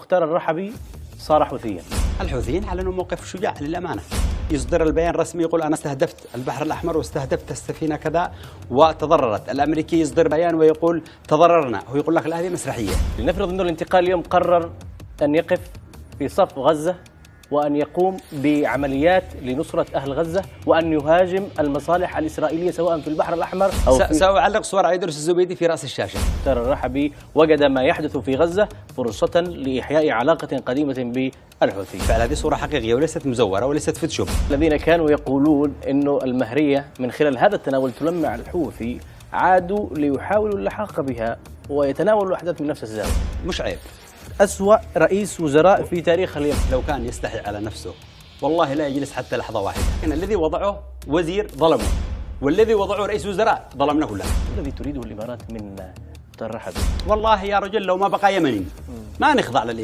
مختار الرحبي صار حوثيا. الحوثيين اعلنوا موقف شجاع للامانه، يصدر البيان الرسمي يقول انا استهدفت البحر الاحمر واستهدفت السفينه كذا وتضررت، الامريكي يصدر بيان ويقول تضررنا، هو يقول لك لا هذه مسرحيه. لنفرض انه الانتقال اليوم قرر ان يقف في صف غزه وأن يقوم بعمليات لنصرة أهل غزة وأن يهاجم المصالح الإسرائيلية سواء في البحر الأحمر أو في سأعلق صور عيدروس الزبيدي في رأس الشاشة. مختار الرحبي وجد ما يحدث في غزة فرصة لإحياء علاقة قديمة بالحوثي. فعلا هذه صورة حقيقية وليست مزورة وليست فوتوشوب. الذين كانوا يقولون إنه المهرية من خلال هذا التناول تلمع الحوثي عادوا ليحاولوا اللحاق بها ويتناولوا الأحداث من نفس الزاوية. مش عيب. أسوأ رئيس وزراء في تاريخ اليمن. لو كان يستحي على نفسه والله لا يجلس حتى لحظة واحدة. لكن الذي وضعه وزير ظلمه، والذي وضعه رئيس وزراء ظلمناه كلنا. الذي تريده الإمارات من مختار الرحبي؟ والله يا رجل لو ما بقى يمني ما نخضع للإمارات.